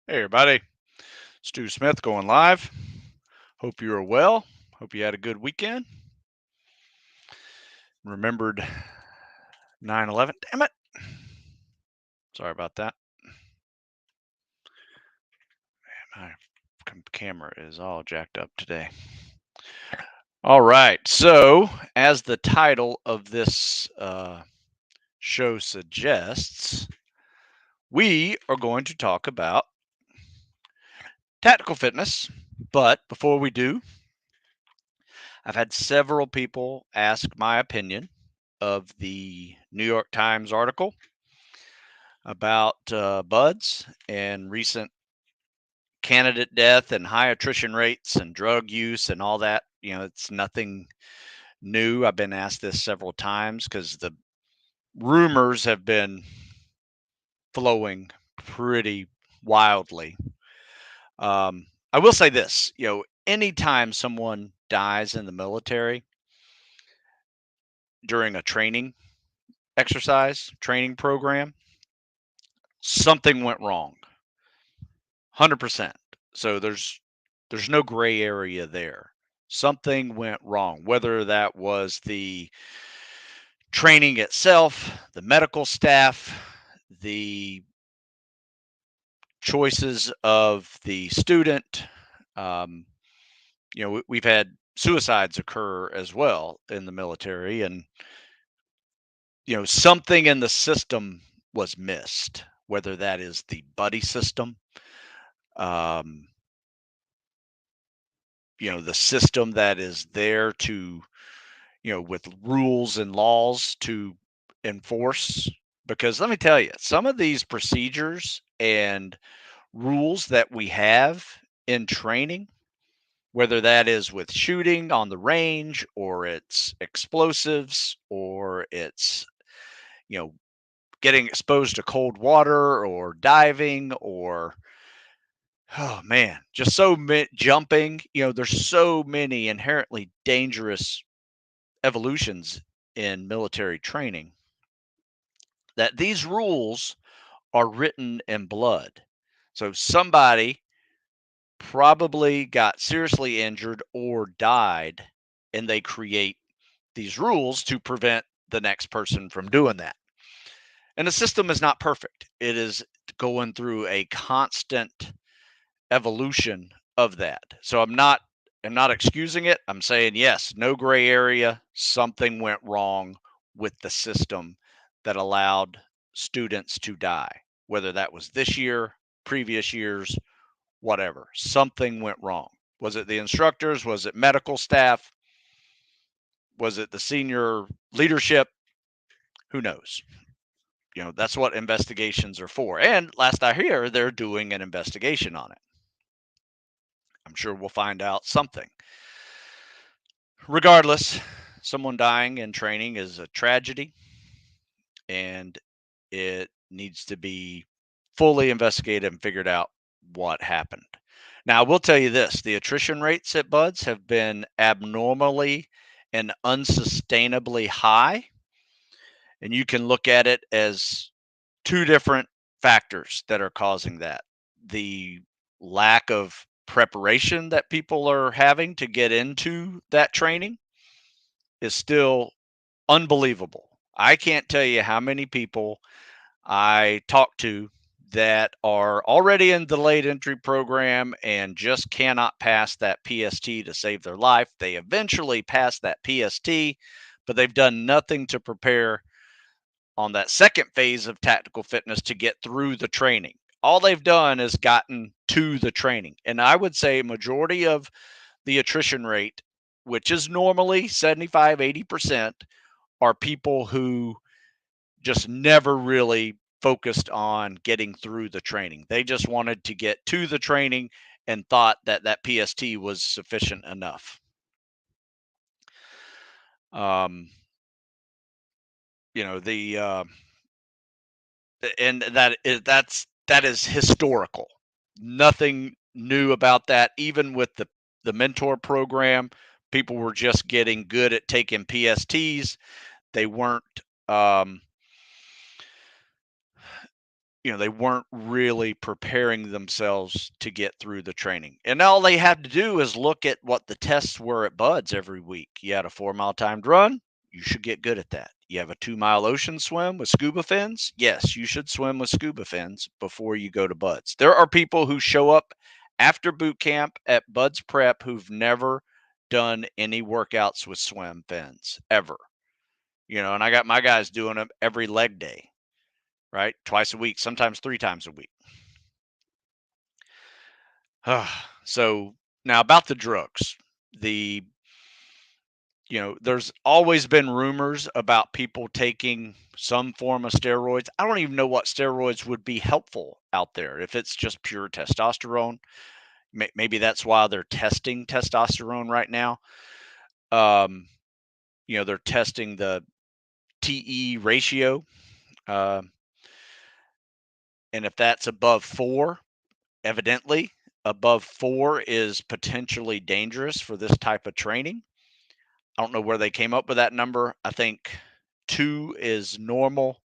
Hey everybody, Stu Smith going live. Hope you are well. Hope you had a good weekend. Remembered 9/11. Damn it. Sorry about that. My camera is all jacked up today. All right. So, as the title of this show suggests, we are going to talk about tactical fitness. But before we do, I've had several people ask my opinion of the New York Times article about buds and recent candidate death and high attrition rates and drug use and all that. It's nothing new. I've been asked this several times because the rumors have been flowing pretty wildly. I will say this, anytime someone dies in the military during a training program, something went wrong. 100%. So there's no gray area there. Something went wrong, whether that was the training itself, the medical staff, the choices of the student. Um, we've had suicides occur as well in the military, and something in the system was missed, whether that is the buddy system, um, the system that is there to, with rules and laws to enforce. Because let me tell you, some of these procedures and rules that we have in training, whether that is with shooting on the range or it's explosives or it's, you know, getting exposed to cold water or diving or, oh man, just jumping, there's so many inherently dangerous evolutions in military training that these rules are written in blood. So somebody probably got seriously injured or died, and they create these rules to prevent the next person from doing that. And the system is not perfect. It is going through a constant evolution of that. So I'm not excusing it. I'm saying yes, no gray area. Something went wrong with the system that allowed students to die, whether that was this year, previous years, whatever. Something went wrong. Was it the instructors? Was it medical staff? Was it the senior leadership? Who knows? That's what investigations are for. And last I hear, they're doing an investigation on it. I'm sure we'll find out something. Regardless, someone dying in training is a tragedy, and it needs to be fully investigated and figured out what happened. Now, I will tell you this, the attrition rates at Buds have been abnormally and unsustainably high. And you can look at it as two different factors that are causing that. The lack of preparation that people are having to get into that training is still unbelievable. I can't tell you how many people I talk to that are already in the late entry program and just cannot pass that PST to save their life. They eventually pass that PST, but they've done nothing to prepare on that second phase of tactical fitness to get through the training. All they've done is gotten to the training. And I would say majority of the attrition rate, which is normally 75, 80%, are people who just never really focused on getting through the training. They just wanted to get to the training and thought that that PST was sufficient enough. Um, the and that is historical. Nothing new about that. Even with the mentor program, people were just getting good at taking PSTs. They weren't um, they weren't really preparing themselves to get through the training. And all they had to do is look at what the tests were at Buds every week. You had a 4-mile timed run, you should get good at that. You have a 2-mile ocean swim with scuba fins. Yes, you should swim with scuba fins before you go to Buds. There are people who show up after boot camp at Buds Prep who've never done any workouts with swim fins ever. And I got my guys doing them every leg day, right? Twice a week, sometimes 3 times a week. So now about the drugs. There's always been rumors about people taking some form of steroids. I don't even know what steroids would be helpful out there. If it's just pure testosterone, maybe that's why they're testing testosterone right now. They're testing the TE ratio. And if that's above 4, evidently above 4 is potentially dangerous for this type of training. I don't know where they came up with that number. I think 2 is normal.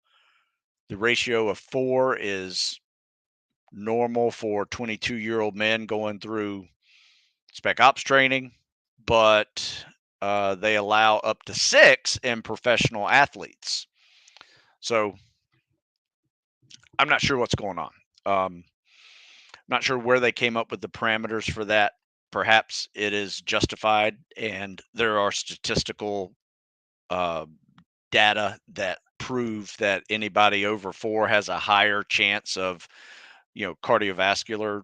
The ratio of 4 is normal for 22-year-old men going through spec ops training, but they allow up to 6 in professional athletes. So I'm not sure what's going on. Not sure where they came up with the parameters for that. Perhaps it is justified, and there are statistical uh, data that prove that anybody over 4 has a higher chance of, cardiovascular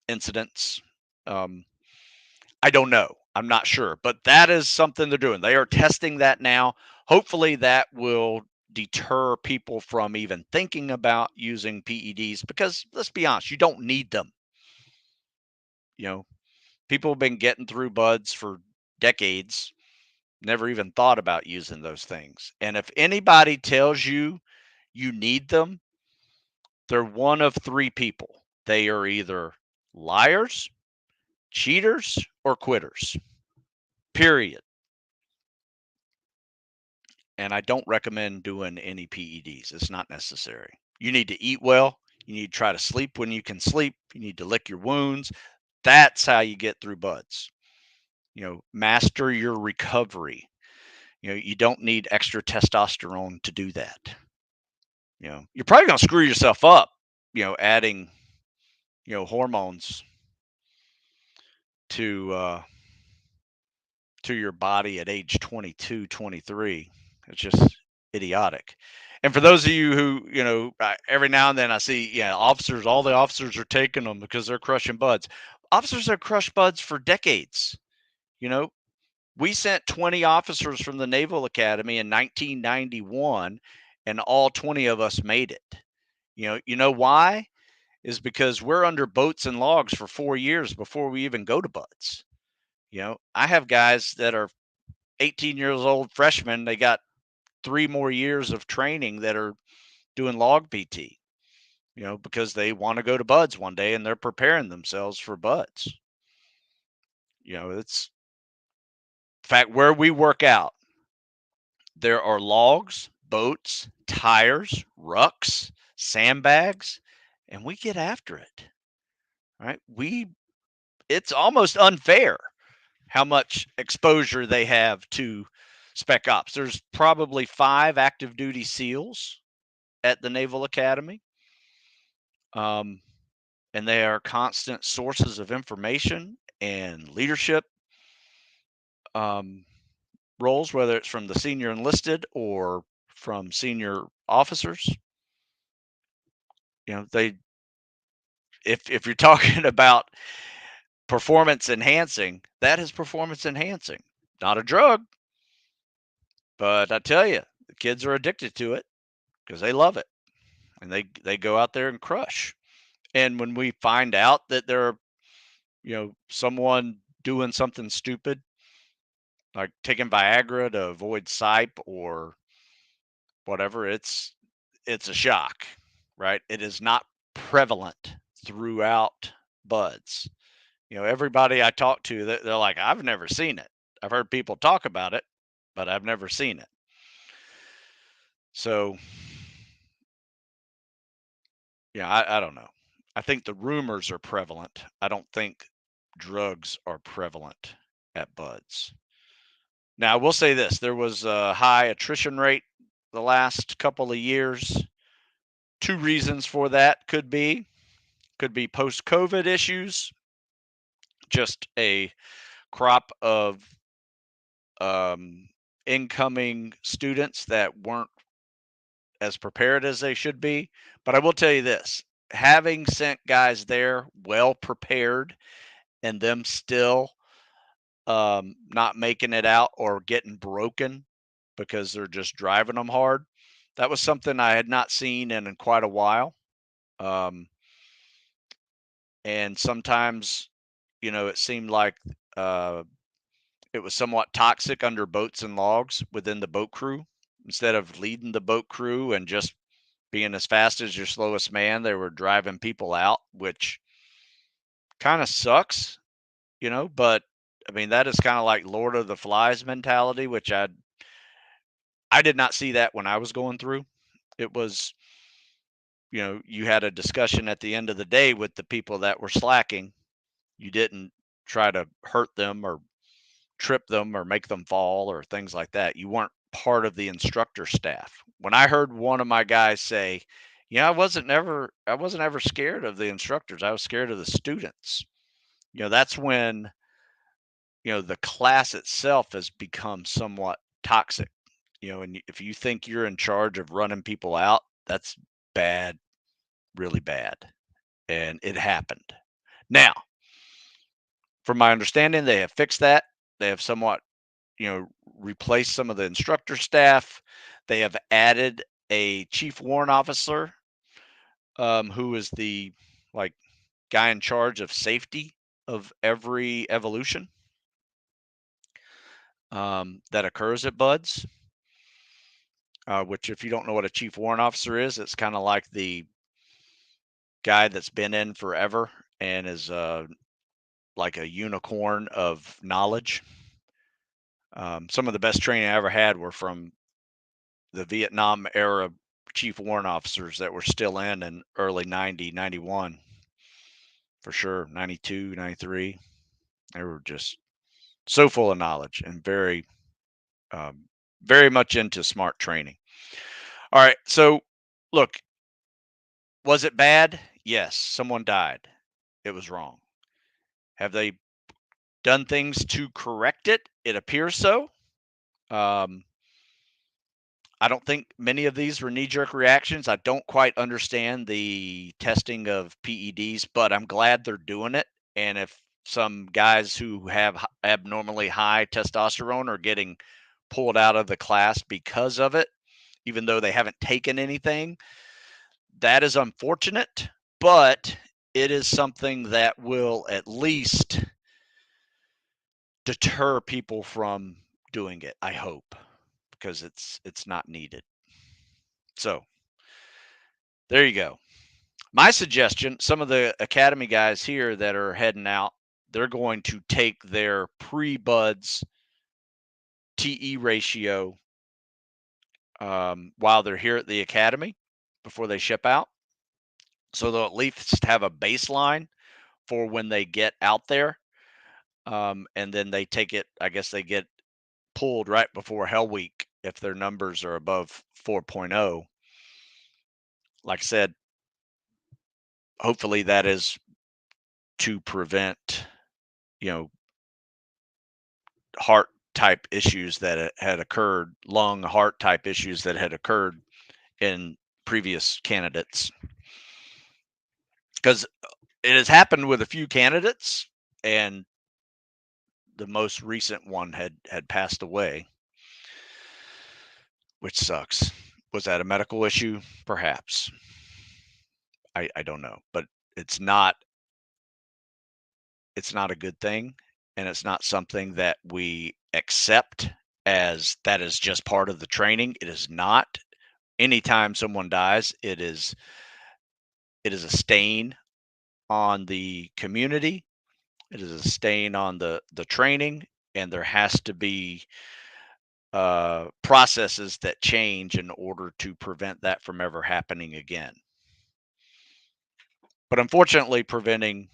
incidents. I don't know. I'm not sure, but that is something they're doing. They are testing that now. Hopefully, that will deter people from even thinking about using PEDs because let's be honest, you don't need them. People have been getting through Buds for decades, never even thought about using those things. And if anybody tells you you need them, they're one of 3 people. They are either liars, cheaters, or quitters. Period. And I don't recommend doing any PEDs. It's not necessary. You need to eat well. You need to try to sleep when you can sleep. You need to lick your wounds. That's how you get through Buds. Master your recovery. You don't need extra testosterone to do that. You're probably going to screw yourself up, adding, hormones to your body at age 22, 23. It's just idiotic. And for those of you who, every now and then I see, officers, all the officers are taking them because they're crushing Buds. Officers have crushed Buds for decades. We sent 20 officers from the Naval Academy in 1991, and all 20 of us made it. You know why? Is because we're under boats and logs for 4 years before we even go to Buds. I have guys that are 18 years old freshmen. They got 3 more years of training that are doing log PT, because they want to go to Buds one day and they're preparing themselves for Buds. It's in fact where we work out. There are logs, boats, tires, rucks, sandbags, and we get after it. Right? It's almost unfair how much exposure they have to spec ops. There's probably 5 active duty SEALs at the Naval Academy. And they are constant sources of information and leadership roles, whether it's from the senior enlisted or from senior officers. They if you're talking about performance enhancing, that is performance enhancing, not a drug. But I tell you, the kids are addicted to it because they love it, and they go out there and crush. And when we find out that they're, someone doing something stupid, like taking Viagra to avoid SIPE or whatever, it's a shock, right? It is not prevalent throughout Buds. Everybody I talk to, they're like, I've never seen it. I've heard people talk about it, but I've never seen it. So Yeah, I don't know. I think the rumors are prevalent. I don't think drugs are prevalent at buds. Now, I will say this, there was a high attrition rate the last couple of years. Two reasons for that could be post-COVID issues, just a crop of um, incoming students that weren't as prepared as they should be. But I will tell you this, having sent guys there well prepared and them still not making it out or getting broken because they're just driving them hard, that was something I had not seen in quite a while. Um, and sometimes, it seemed like uh, it was somewhat toxic under boats and logs within the boat crew. Instead of leading the boat crew and just being as fast as your slowest man, they were driving people out, which kind of sucks, but I mean, that is kind of like Lord of the Flies mentality, which I did not see that when I was going through. It was, you had a discussion at the end of the day with the people that were slacking. You didn't try to hurt them or trip them or make them fall or things like that. You weren't part of the instructor staff. When I heard one of my guys say, "Yeah, I wasn't ever scared of the instructors. I was scared of the students." That's when, the class itself has become somewhat toxic. And if you think you're in charge of running people out, that's bad, really bad. And it happened. Now, from my understanding, they have fixed that. They have somewhat, replaced some of the instructor staff. They have added a chief warrant officer, who is the like guy in charge of safety of every evolution that occurs at Buds. Which, if you don't know what a chief warrant officer is, it's kind of like the guy that's been in forever and is like a unicorn of knowledge. Some of the best training I ever had were from the Vietnam era chief warrant officers that were still in early 90, 91, for sure, 92, 93. They were just so full of knowledge and um, very much into smart training. All right. So, look, was it bad? Yes. Someone died. It was wrong. Have they done things to correct it? It appears so. Um, I don't think many of these were knee jerk reactions. I don't quite understand the testing of PEDs, but I'm glad they're doing it. And if some guys who have abnormally high testosterone are getting pulled out of the class because of it, even though they haven't taken anything, that is unfortunate, but it is something that will at least deter people from doing it, I hope, because it's not needed. So, there you go. My suggestion, some of the academy guys here that are heading out, they're going to take their pre-buds TE ratio while they're here at the academy before they ship out. So they'll at least have a baseline for when they get out there. And then they take it, I guess they get pulled right before Hell Week if their numbers are above 4.0. Like I said, hopefully that is to prevent, you know, heart type issues that had occurred, lung heart type issues that had occurred in previous candidates. Because it has happened with a few candidates, and the most recent one had passed away, which sucks. Was that a medical issue? Perhaps. I don't know, but it's not it's not a good thing, and it's not something that we accept as that is just part of the training. It is not. Anytime someone dies, it is a stain on the community. It is a stain on the training, and there has to be processes that change in order to prevent that from ever happening again. But unfortunately, preventing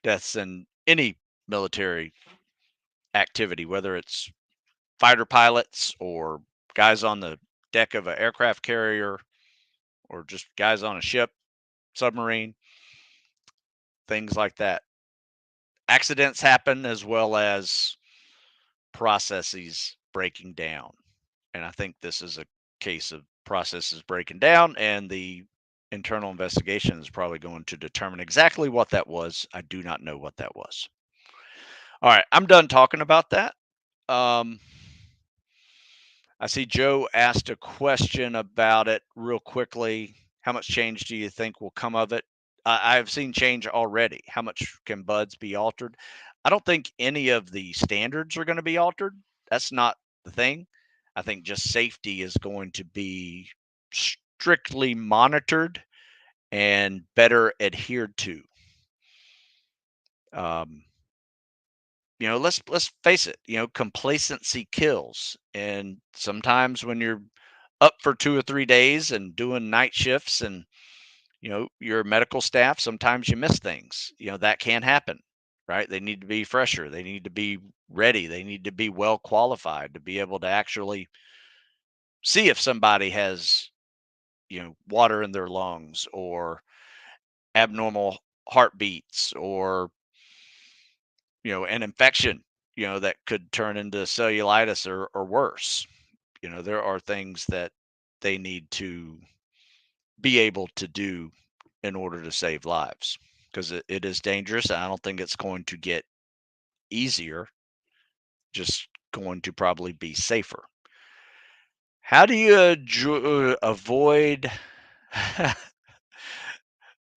deaths in any military activity, whether it's fighter pilots or guys on the deck of an aircraft carrier or just guys on a ship, submarine, things like that. Accidents happen as well as processes breaking down. And I think this is a case of processes breaking down, and the internal investigation is probably going to determine exactly what that was. I do not know what that was. All right, I'm done talking about that. Um, I see Joe asked a question about it real quickly. How much change do you think will come of it? I've seen change already. How much can buds be altered? I don't think any of the standards are going to be altered. That's not the thing. I think just safety is going to be strictly monitored and better adhered to. Um, let's face it. Complacency kills, and sometimes when you're up for 2 or 3 days and doing night shifts, and your medical staff, sometimes you miss things. That can happen, right? They need to be fresher. They need to be ready. They need to be well qualified to be able to actually see if somebody has water in their lungs or abnormal heartbeats or an infection that could turn into cellulitis or worse. There are things that they need to be able to do in order to save lives, because it is dangerous. I don't think it's going to get easier, just going to probably be safer. How do you avoid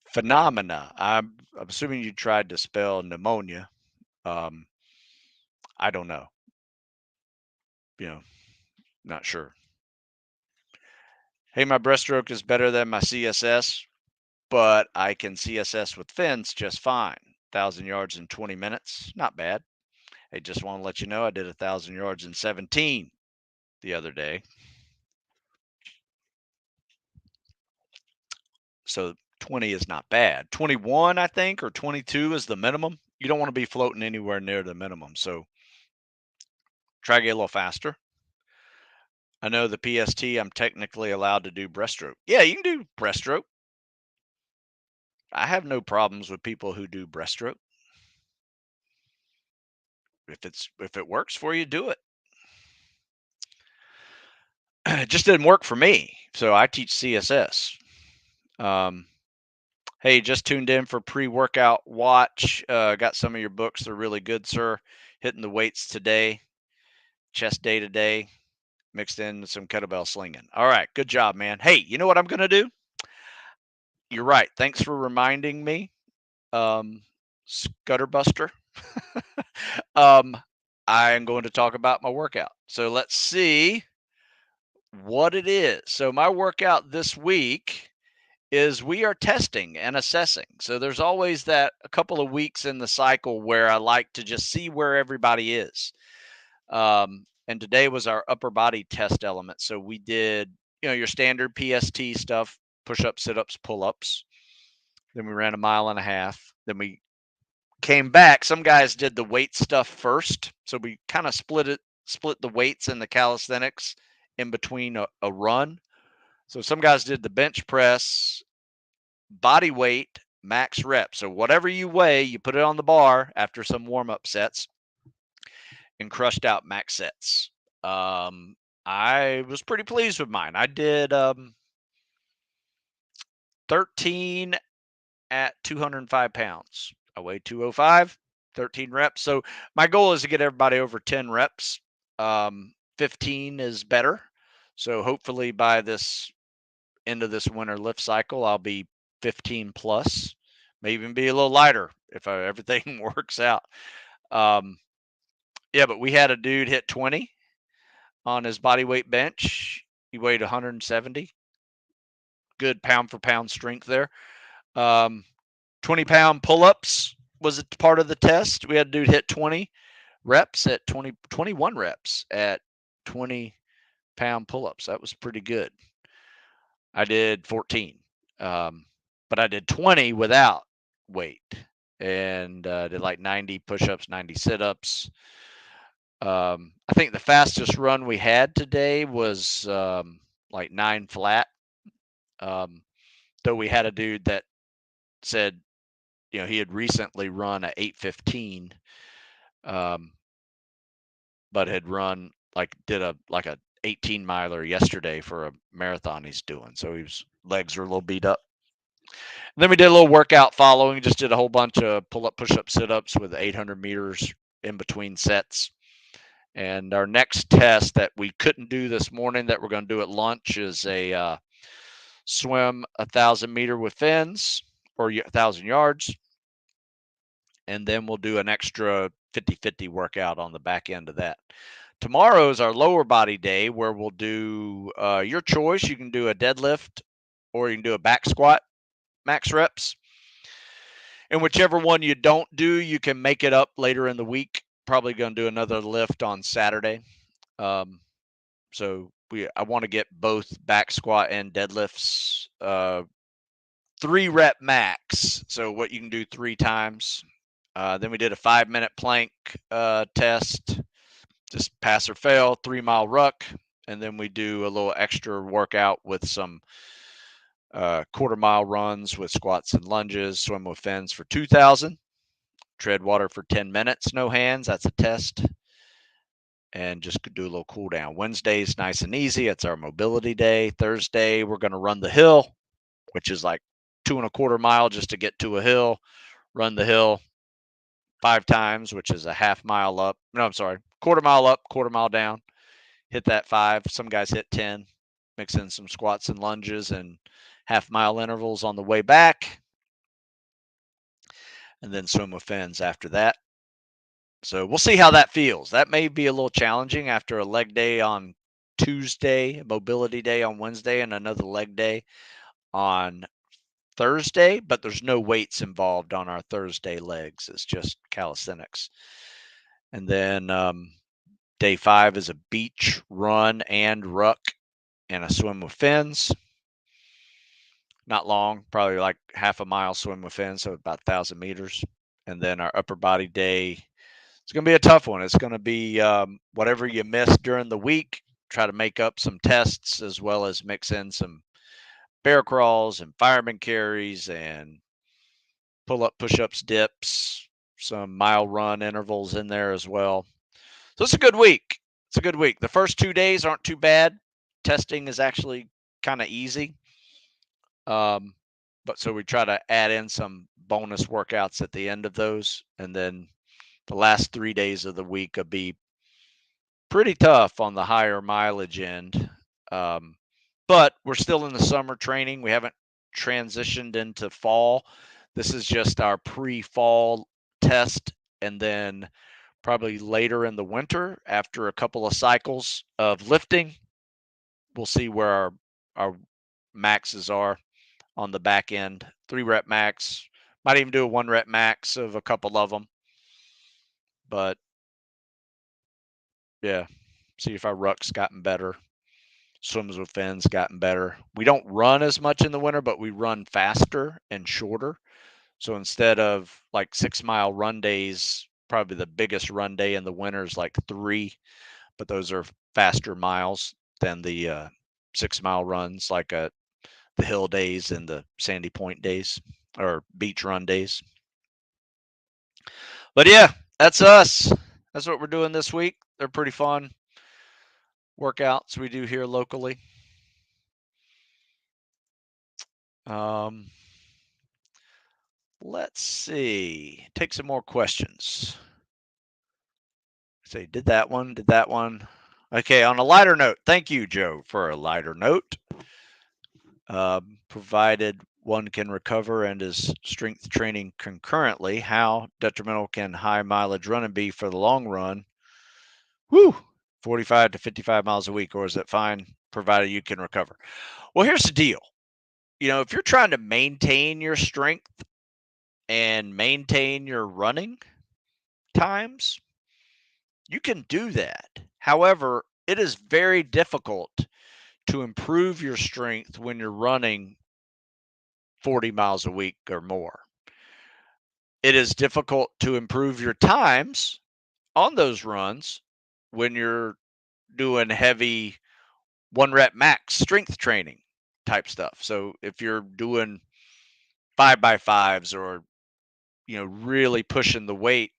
phenomena? I'm assuming you tried to spell pneumonia. Um, I don't know. You know, not sure. Hey, my breaststroke is better than my CSS, but I can CSS with fins just fine. 1,000 yards in 20 minutes, not bad. Hey, just want to let you know I did 1,000 yards in 17 the other day. So 20 is not bad. 21, I think, or 22 is the minimum. You don't want to be floating anywhere near the minimum. So try to get a little faster. I know the PST, I'm technically allowed to do breaststroke. Yeah, you can do breaststroke. I have no problems with people who do breaststroke. If it works for you, do it. It just didn't work for me. So I teach CSS. Hey, just tuned in for pre-workout watch. Got some of your books. They're really good, sir. Hitting the weights today. Chest day today. Mixed in some kettlebell slinging. All right, good job, man. Hey, you know what I'm going to do? You're right. Thanks for reminding me, Scutterbuster. um, I am going to talk about my workout. So let's see what it is. So my workout this week is we are testing and assessing. So there's always that a couple of weeks in the cycle where I like to just see where everybody is. And today was our upper body test element. So we did, your standard PST stuff, push ups, sit ups, pull ups. Then we ran a mile and a half. Then we came back. Some guys did the weight stuff first. So we kind of split the weights and the calisthenics in between a run. So some guys did the bench press, body weight, max rep. So whatever you weigh, you put it on the bar after some warm up sets and crushed out max sets. I was pretty pleased with mine. I did 13 at 205 pounds. I weighed 205, 13 reps. So my goal is to get everybody over 10 reps. 15 is better. So hopefully by this end of this winter lift cycle, I'll be 15 plus, may even be a little lighter if everything works out. Yeah, but we had a dude hit 20 on his body weight bench. He weighed 170. Good pound for pound strength there. 20-pound pull-ups was a part of the test. We had a dude hit 20 reps at 21 reps at 20-pound pull-ups. That was pretty good. I did 14. but I did 20 without weight, and did like 90 push-ups, 90 sit-ups. I think the fastest run we had today was like 9 flat. Though we had a dude that said, he had recently run a 8:15, but had run did a 18 miler yesterday for a marathon he's doing. So his legs were a little beat up. And then we did a little workout following. Just did a whole bunch of pull-up, push-up, sit-ups with 800 meters in between sets. And our next test that we couldn't do this morning that we're going to do at lunch is a swim 1,000-meter with fins, or 1,000 yards. And then we'll do an extra 50-50 workout on the back end of that. Tomorrow is our lower body day, where we'll do your choice. You can do a deadlift, or you can do a back squat, max reps. And whichever one you don't do, you can make it up later in the week. Probably going to do another lift on Saturday. So I want to get both back squat and deadlifts 3-rep max. So what you can do 3 times. Then we did a 5-minute plank test, just pass or fail, 3-mile ruck. And then we do a little extra workout with some quarter-mile runs with squats and lunges, swim with fins for 2,000, tread water for 10 minutes, no hands. That's a test. And just do a little cool down. Wednesday's nice and easy. It's our mobility day. Thursday, we're going to run the hill, which is like 2.25 miles just to get to a hill. Run the hill 5 times, which is a half mile up. No, I'm sorry. Quarter mile up, quarter mile down. Hit that 5. Some guys hit 10. Mix in some squats and lunges and half-mile intervals on the way back. And then swim with fins after that. So we'll see how that feels. That may be a little challenging after a leg day on Tuesday, a mobility day on Wednesday, and another leg day on Thursday, but there's no weights involved on our Thursday legs. It's just calisthenics. And then day 5 is a beach run and ruck and a swim with fins. Not long, probably like half a mile swim with fins, so about 1,000 meters. And then our upper body day, it's going to be a tough one. It's going to be whatever you missed during the week, try to make up some tests, as well as mix in some bear crawls and fireman carries and pull-up, push-ups, dips, some mile run intervals in there as well. So it's a good week. It's a good week. The first 2 days aren't too bad. Testing is actually kind of easy. But so we try to add in some bonus workouts at the end of those. And then the last 3 days of the week will be pretty tough on the higher mileage end. But we're still in the summer training. We haven't transitioned into fall. This is just our pre-fall test. And then probably later in the winter, after a couple of cycles of lifting, we'll see where our maxes are on the back end. 3-rep max. Might even do a 1-rep max of a couple of them. But yeah, see if our ruck's gotten better. Swims with fins gotten better. We don't run as much in the winter, but we run faster and shorter. So instead of like 6-mile run days, probably the biggest run day in the winter is like 3, but those are faster miles than the 6-mile runs, like the hill days and the Sandy Point days or beach run days. But yeah, that's us. That's what we're doing this week. They're pretty fun workouts we do here locally. Let's see. Take some more questions. Say, did that one? Did that one? Okay, on a lighter note, thank you, Joe, for a lighter note. Provided one can recover and is strength training concurrently, how detrimental can high mileage running be for the long run? 45 to 55 miles a week, or is it fine provided you can recover? Well, here's the deal. If you're trying to maintain your strength and maintain your running times, you can do that. However, it is very difficult to improve your strength when you're running 40 miles a week or more. It is difficult to improve your times on those runs when you're doing heavy 1 rep max strength training type stuff. So if you're doing 5x5s or, really pushing the weight,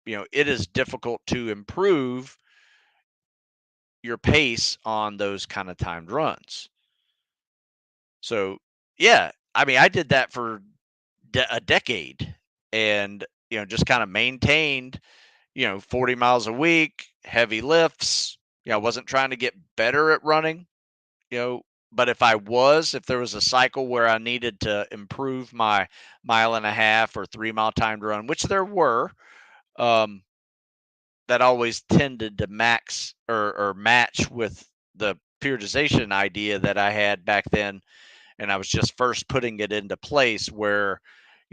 it is difficult to improve your pace on those kind of timed runs. So, yeah, I mean, I did that for a decade and, just kind of maintained, 40 miles a week, heavy lifts. I wasn't trying to get better at running, you know, but if there was a cycle where I needed to improve my mile and a half or 3 mile timed run, which there were, um, that always tended to max or match with the periodization idea that I had back then. And I was just first putting it into place where,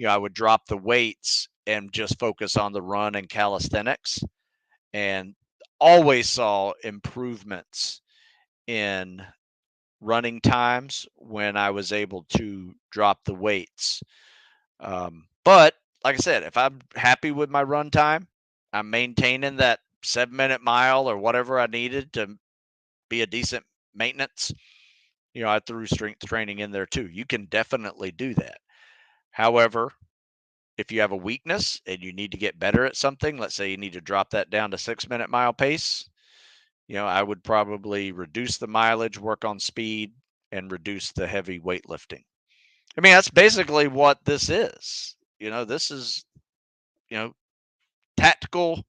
I would drop the weights and just focus on the run and calisthenics, and always saw improvements in running times when I was able to drop the weights. But like I said, if I'm happy with my run time, I'm maintaining that 7 minute mile or whatever I needed to be a decent maintenance. I threw strength training in there too. You can definitely do that. However, if you have a weakness and you need to get better at something, let's say you need to drop that down to 6 minute mile pace, I would probably reduce the mileage, work on speed, and reduce the heavy weightlifting. I mean, that's basically what this is. This is, you know, tactical,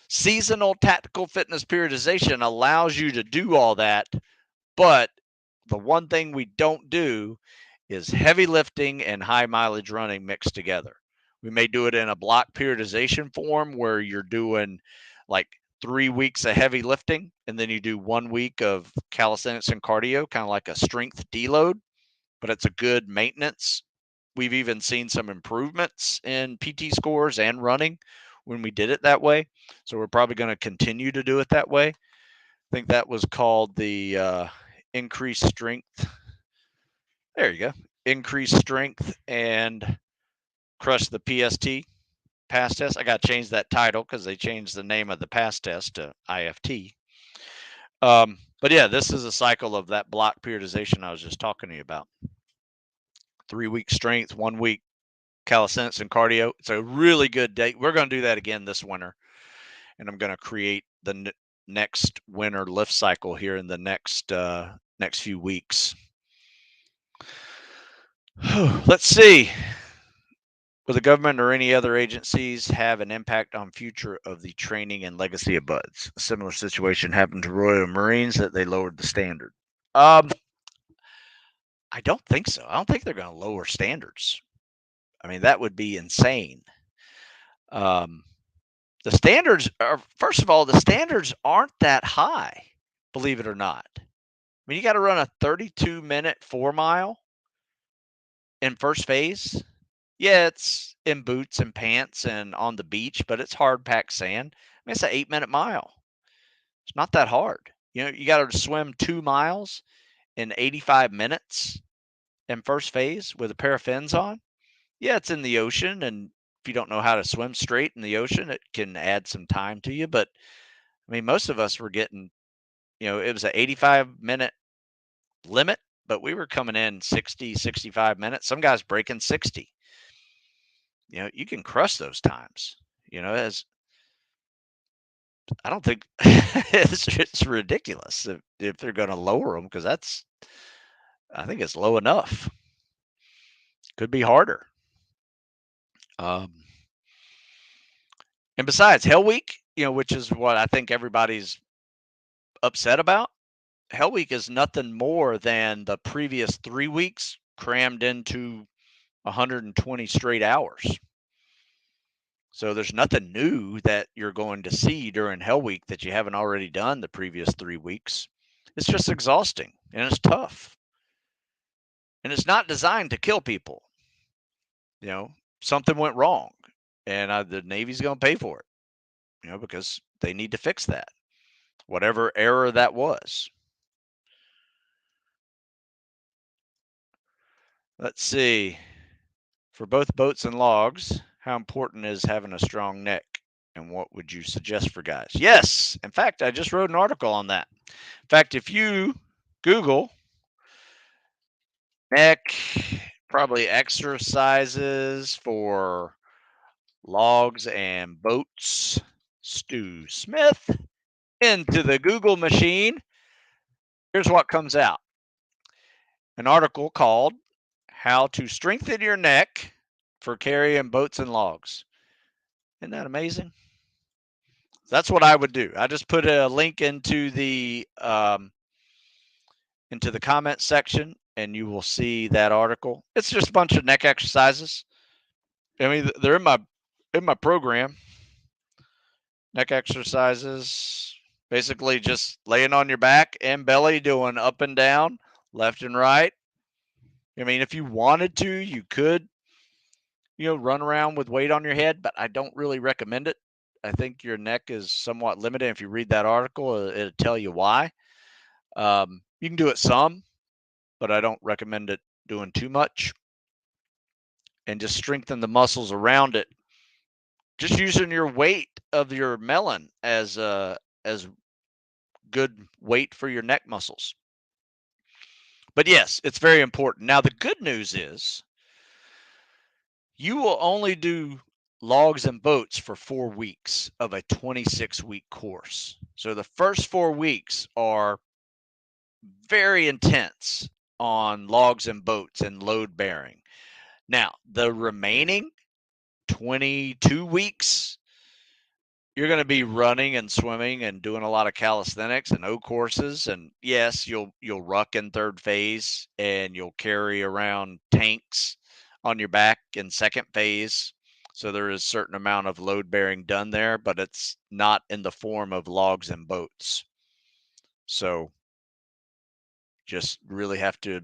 seasonal tactical fitness periodization allows you to do all that. But the one thing we don't do is heavy lifting and high mileage running mixed together. We may do it in a block periodization form where you're doing like 3 weeks of heavy lifting and then you do 1 week of calisthenics and cardio, kind of like a strength deload, but it's a good maintenance. We've even seen some improvements in PT scores and running when we did it that way. So we're probably going to continue to do it that way. I think that was called the increased strength. There you go. Increased strength and crush the PST, pass test. I got to change that title because they changed the name of the pass test to IFT. But yeah, this is a cycle of that block periodization I was just talking to you about. 3 week strength, 1 week calisthenics and cardio. It's a really good day. We're going to do that again this winter, and I'm going to create the next winter lift cycle here in the next few weeks. Let's see. Will the government or any other agencies have an impact on future of the training and legacy of BUDS? A similar situation happened to Royal Marines that they lowered the standard. I don't think so. I don't think they're going to lower standards. I mean, that would be insane. The standards are, first of all, the standards aren't that high, believe it or not. I mean, you got to run a 32-minute 4 mile in first phase. Yeah, it's in boots and pants and on the beach, but it's hard packed sand. I mean, it's an 8 minute mile. It's not that hard. You got to swim 2 miles in 85 minutes in first phase with a pair of fins on. Yeah, it's in the ocean, and if you don't know how to swim straight in the ocean, it can add some time to you. But I mean, most of us were getting, it was an 85-minute limit, but we were coming in 60, 65 minutes. Some guys breaking 60. You can crush those times. As I don't think it's ridiculous if they're going to lower them, because I think it's low enough. Could be harder. And besides, Hell Week, which is what I think everybody's upset about. Hell Week is nothing more than the previous 3 weeks crammed into 120 straight hours. So there's nothing new that you're going to see during Hell Week that you haven't already done the previous 3 weeks. It's just exhausting and it's tough. And it's not designed to kill people. Something went wrong and the Navy's going to pay for it, because they need to fix that, whatever error that was. Let's see. For both boats and logs, how important is having a strong neck? And what would you suggest for guys? Yes. In fact, I just wrote an article on that. In fact, if you Google neck, probably exercises for logs and boats, Stu Smith, into the Google machine, here's what comes out. An article called How to Strengthen Your Neck for Carrying Boats and Logs. Isn't that amazing? That's what I would do. I just put a link into the comment section, and you will see that article. It's just a bunch of neck exercises. I mean, they're in my program. Neck exercises, basically just laying on your back and belly, doing up and down, left and right. I mean, if you wanted to, you could, run around with weight on your head, but I don't really recommend it. I think your neck is somewhat limited. If you read that article, it'll tell you why. You can do it some, but I don't recommend it doing too much. And just strengthen the muscles around it. Just using your weight of your melon as good weight for your neck muscles. But yes, it's very important. Now the good news is you will only do logs and boats for 4 weeks of a 26-week course. So the first 4 weeks are very intense on logs and boats and load bearing. Now, the remaining 22 weeks, you're going to be running and swimming and doing a lot of calisthenics and O courses. And yes, you'll ruck in third phase and you'll carry around tanks on your back in second phase. So there is a certain amount of load bearing done there, but it's not in the form of logs and boats. So just really have to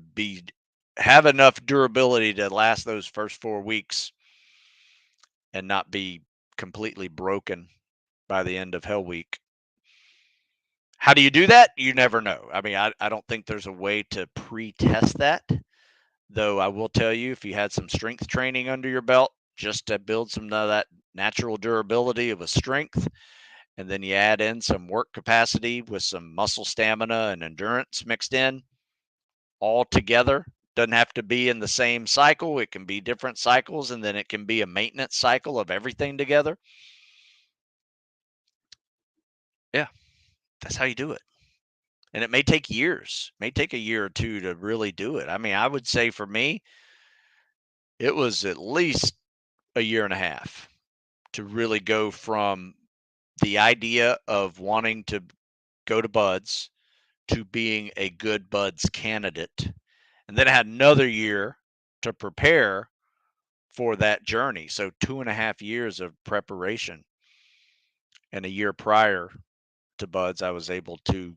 have enough durability to last those first 4 weeks and not be completely broken by the end of Hell Week. How do you do that? You never know. I mean, I don't think there's a way to pre-test that, though I will tell you if you had some strength training under your belt, just to build some of that natural durability of a strength, and then you add in some work capacity with some muscle stamina and endurance mixed in all together. Doesn't have to be in the same cycle. It can be different cycles, and then it can be a maintenance cycle of everything together. Yeah, that's how you do it. And it may take years, may take a year or two to really do it. I mean, I would say for me, it was at least a year and a half to really go from the idea of wanting to go to buds to being a good buds candidate. And then I had another year to prepare for that journey. So 2.5 years of preparation. And a year prior to buds, I was able to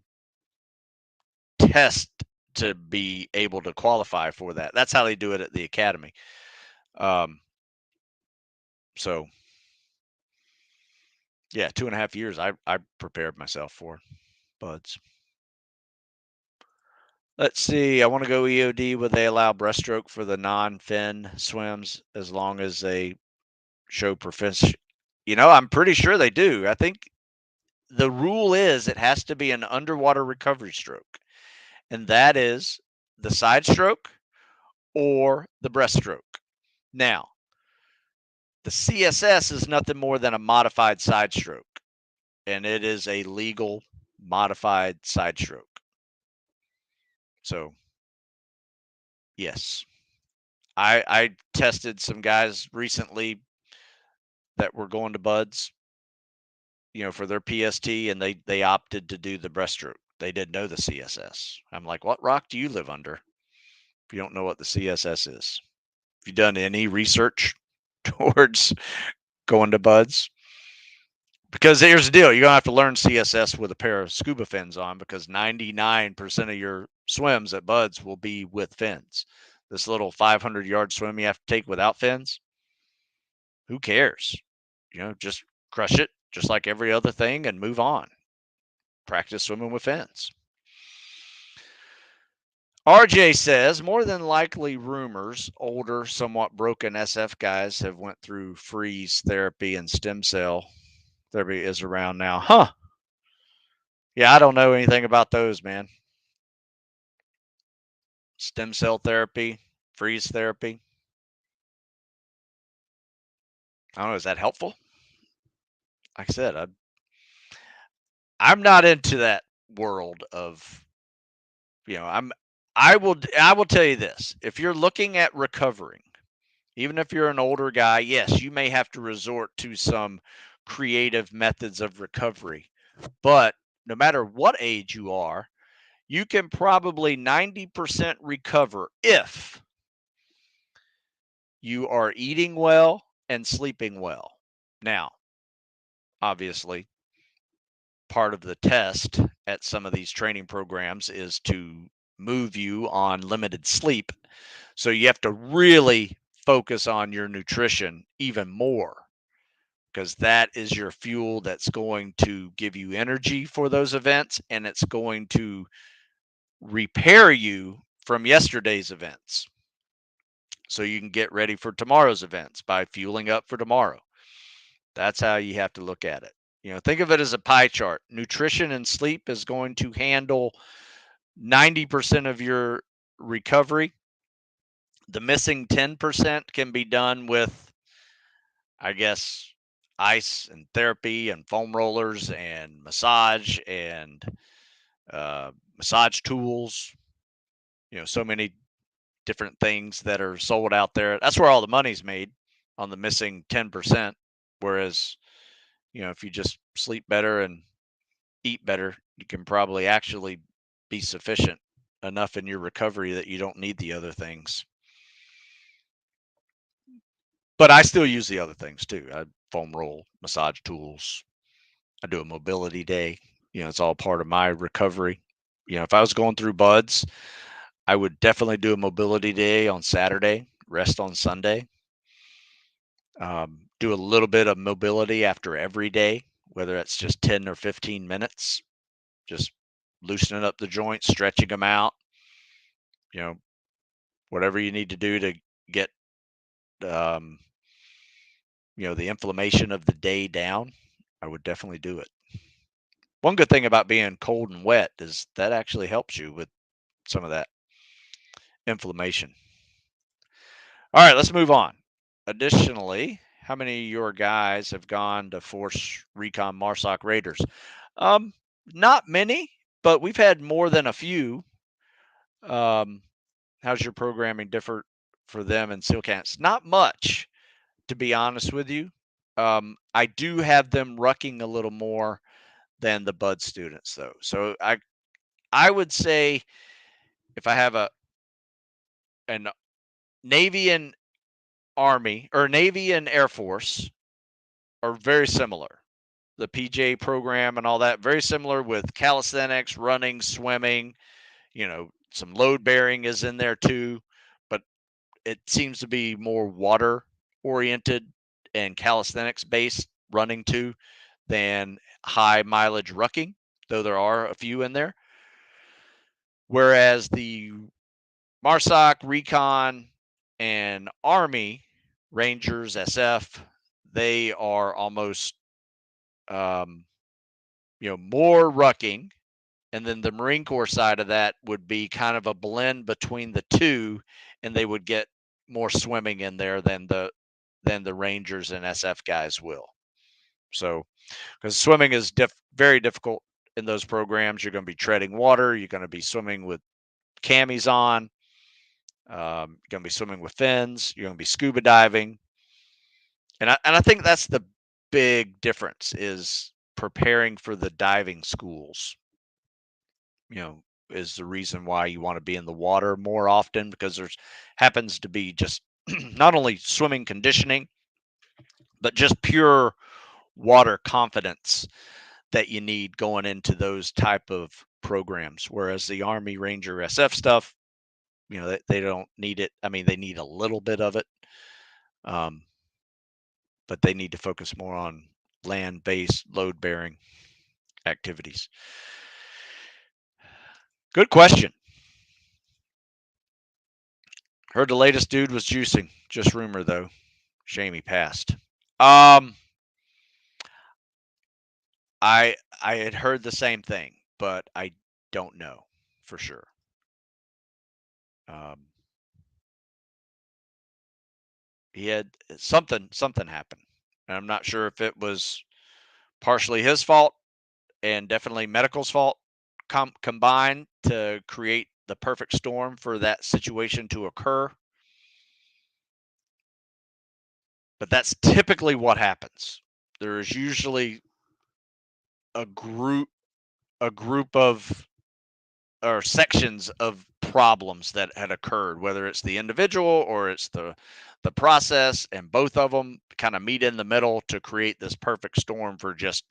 test to be able to qualify for that. That's how they do it at the academy. Um, so yeah, 2.5 years I prepared myself for buds. Let's see. I want to go EOD. Will they allow breaststroke for the non-fin swims as long as they show proficiency? I'm pretty sure they do. I think the rule is it has to be an underwater recovery stroke, and that is the side stroke or the breaststroke. Now, the CSS is nothing more than a modified side stroke, and it is a legal modified side stroke. So, yes, I tested some guys recently that were going to buds, for their PST, and they opted to do the breaststroke. They didn't know the CSS. I'm like, what rock do you live under if you don't know what the CSS is? Have you done any research towards going to buds? Because here's the deal, you're going to have to learn CSS with a pair of scuba fins on, because 99% of your swims at buds will be with fins. This little 500-yard swim you have to take without fins, who cares? Just crush it just like every other thing and move on. Practice swimming with fins. RJ says, more than likely rumors, older, somewhat broken SF guys have went through freeze therapy and stem cell therapy is around now. Huh. Yeah, I don't know anything about those, man. Stem cell therapy, freeze therapy. I don't know. Is that helpful? Like I said, I'm not into that world of, you know, I will tell you this. If you're looking at recovering, even if you're an older guy, yes, you may have to resort to some creative methods of recovery. But no matter what age you are, you can probably 90% recover if you are eating well and sleeping well. Now, obviously, part of the test at some of these training programs is to move you on limited sleep. So you have to really focus on your nutrition even more because that is your fuel that's going to give you energy for those events and it's going to repair you from yesterday's events. So you can get ready for tomorrow's events by fueling up for tomorrow. That's how you have to look at it. You know, think of it as a pie chart. Nutrition and sleep is going to handle 90% of your recovery. The missing 10% can be done with, I guess, ice and therapy and foam rollers and massage tools. You know, so many different things that are sold out there. That's where all the money's made on the missing 10%. Whereas, you know, if you just sleep better and eat better, you can probably actually be sufficient enough in your recovery that you don't need the other things. But I still use the other things too. I foam roll, massage tools. I do a mobility day. You know, it's all part of my recovery. You know, if I was going through buds, I would definitely do a mobility day on Saturday, rest on Sunday. Do a little bit of mobility after every day, whether it's just 10 or 15 minutes, just loosening up the joints, stretching them out, you know, whatever you need to do to get, um, you know, the inflammation of the day down. I would definitely do it. One good thing about being cold and wet is that actually helps you with some of that inflammation. All right, let's move on. Additionally, how many of your guys have gone to Force Recon MARSOC Raiders? Not many, but we've had more than a few. Um, how's your programming differ for them and SEAL camps? Not much, to be honest with you. I do have them rucking a little more than the Bud students, though. So I would say if I have an Navy and Army or Navy and Air Force are very similar. The PJ program and all that very similar with calisthenics, running, swimming. You know, some load bearing is in there too, but it seems to be more water oriented and calisthenics based running too than high mileage rucking, though there are a few in there. Whereas the MARSOC, Recon, and Army Rangers, SF, they are almost, um, you know, more rucking. And then the Marine Corps side of that would be kind of a blend between the two, and they would get more swimming in there than the Rangers and SF guys will. So, because swimming is very difficult in those programs, you're going to be treading water, you're going to be swimming with camis on, you're going to be swimming with fins, you're going to be scuba diving, and I think that's the big difference is preparing for the diving schools. You know, is the reason why you want to be in the water more often because there's happens to be just not only swimming conditioning, but just pure water confidence that you need going into those type of programs. Whereas the Army Ranger SF stuff, you know, they don't need it. I mean, they need a little bit of it, um, but they need to focus more on land-based load-bearing activities. Good question. Heard the latest dude was juicing. Just rumor though. Shame he passed. Um, I had heard the same thing, but I don't know for sure. Um, he had something happened, and I'm not sure if it was partially his fault and definitely medical's fault combined to create the perfect storm for that situation to occur. But that's typically what happens. There is usually a group a group of or sections of problems that had occurred, whether it's the individual or it's the process, and both of them kind of meet in the middle to create this perfect storm for just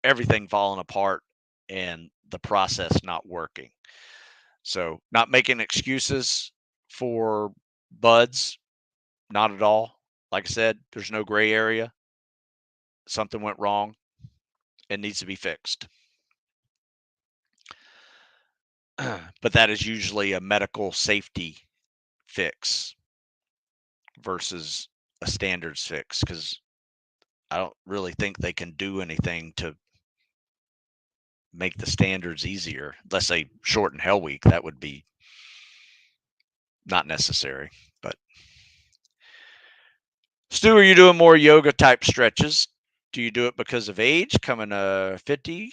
everything falling apart and the process not working. So, not making excuses for buds, not at all. Like I said, there's no gray area. Something went wrong and needs to be fixed. But that is usually a medical safety fix versus a standards fix because I don't really think they can do anything to make the standards easier unless they shorten Hell Week. That would be not necessary. But Stu, are you doing more yoga type stretches? Do you do it because of age, coming 50,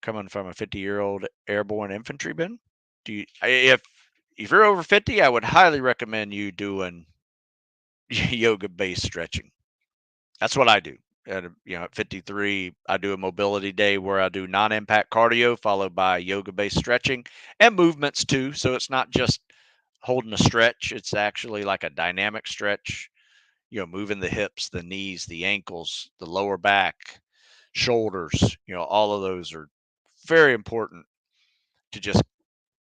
coming from a 50-year-old airborne infantryman? Do you if you're over 50, I would highly recommend you doing yoga based stretching. That's what I do. At 53, I do a mobility day where I do non-impact cardio followed by yoga-based stretching and movements too. So it's not just holding a stretch; it's actually like a dynamic stretch. Moving the hips, the knees, the ankles, the lower back, shoulders. All of those are very important to just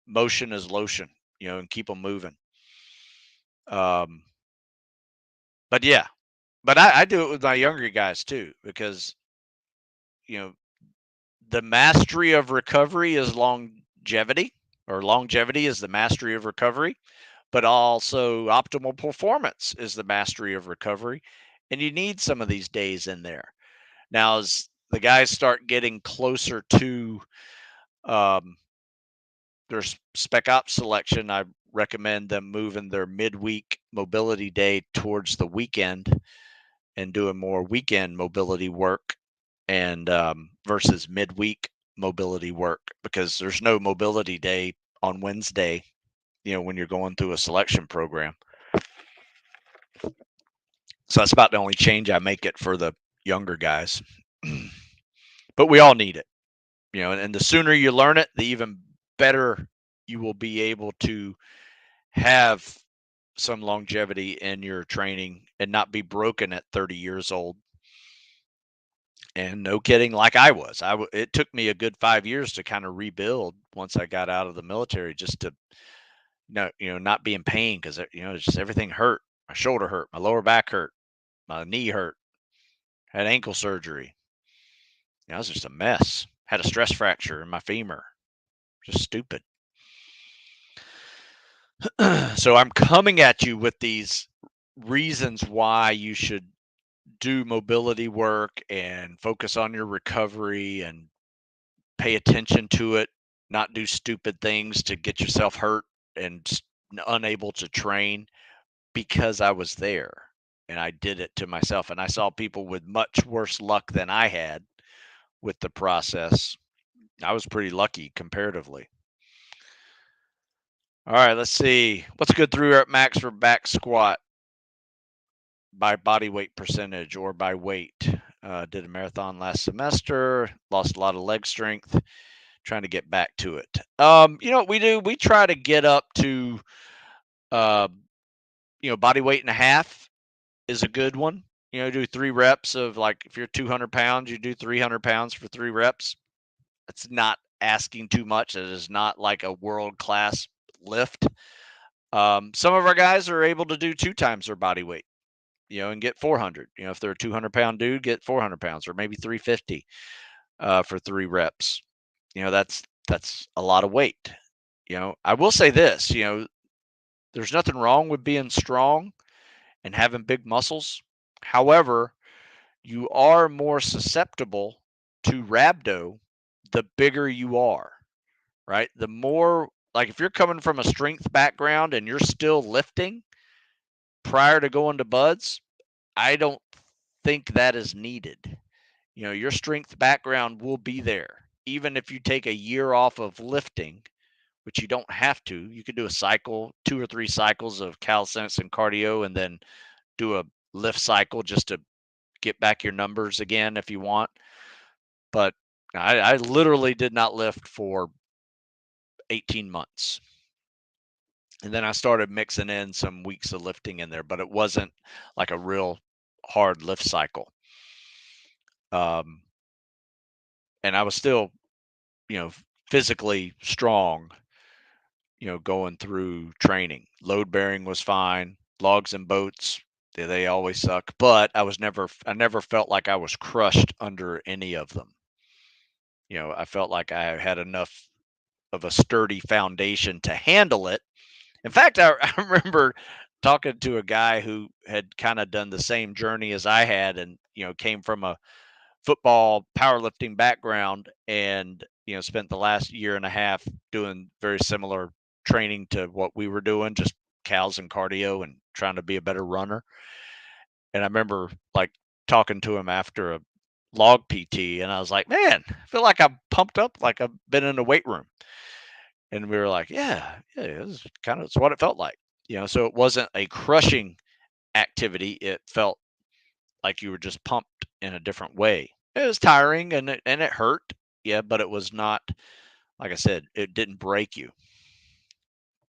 motion is lotion. And keep them moving. Um, but yeah, but I do it with my younger guys too because you know the mastery of recovery is longevity, or longevity is the mastery of recovery, but also optimal performance is the mastery of recovery. And you need some of these days in there. Now, as the guys start getting closer to um, their spec ops selection, I recommend them moving their midweek mobility day towards the weekend and doing more weekend mobility work and versus midweek mobility work because there's no mobility day on Wednesday, when you're going through a selection program. So that's about the only change I make it for the younger guys. But we all need it, and the sooner you learn it, the even better you will be able to have some longevity in your training and not be broken at 30 years old. And no kidding, like I was. It took me a good 5 years to kind of rebuild once I got out of the military, just to not be in pain because just everything hurt. My shoulder hurt, my lower back hurt, my knee hurt. Had ankle surgery. I was just a mess. Had a stress fracture in my femur. Just stupid. So I'm coming at you with these reasons why you should do mobility work and focus on your recovery and pay attention to it, not do stupid things to get yourself hurt and unable to train, because I was there and I did it to myself. And I saw people with much worse luck than I had with the process. I was pretty lucky comparatively. All right, let's see. What's good through rep max for back squat by body weight percentage or by weight? Did a marathon last semester, lost a lot of leg strength, trying to get back to it. What we do? We try to get up to, uh, body weight and a half is a good one. Do 3 reps of, like, if you're 200 pounds, you do 300 pounds for 3 reps. It's not asking too much. It is not like a world class lift. Some of our guys are able to do 2 times their body weight, and get 400. If they're a 200-pound dude, get 400 pounds or maybe 350 for 3 reps. That's a lot of weight. I will say this, There's nothing wrong with being strong and having big muscles. However, you are more susceptible to rhabdo the bigger you are, right? The more, like, if you're coming from a strength background and you're still lifting prior to going to buds, I don't think that is needed. Your strength background will be there. Even if you take a year off of lifting, which you don't have to, you could do a cycle, 2 or 3 cycles of calisthenics and cardio, and then do a lift cycle just to get back your numbers again if you want. But I literally did not lift for 18 months. And then I started mixing in some weeks of lifting in there, but it wasn't like a real hard lift cycle. Um, and I was still, you know, physically strong, going through training. Load bearing was fine. Logs and boats, they always suck, but I never felt like I was crushed under any of them. I felt like I had enough of a sturdy foundation to handle it. In fact, I remember talking to a guy who had kind of done the same journey as I had, and came from a football powerlifting background, and spent the last year and a half doing very similar training to what we were doing, just cals and cardio and trying to be a better runner. And I remember like talking to him after a log PT, and I was like, man, I feel like I'm pumped up, like I've been in a weight room. And we were like, yeah, it's what it felt like. So it wasn't a crushing activity. It felt like you were just pumped in a different way. It was tiring and it hurt. Yeah, but it was not, like I said, it didn't break you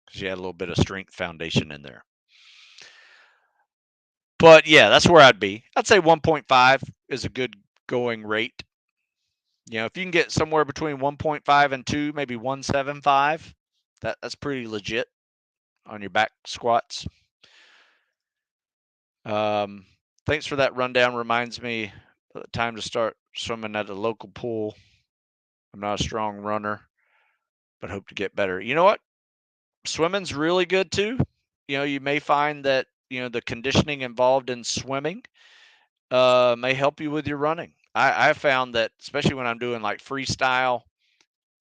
because you had a little bit of strength foundation in there. But yeah, that's where I'd be. I'd say 1.5 is a good going rate. If you can get somewhere between 1.5 and 2, maybe 1.75, that's pretty legit on your back squats. Thanks for that rundown. Reminds me time to start swimming at a local pool. I'm not a strong runner, but hope to get better. You know what? Swimming's really good too. You may find that, the conditioning involved in swimming may help you with your running. I found that, especially when I'm doing like freestyle,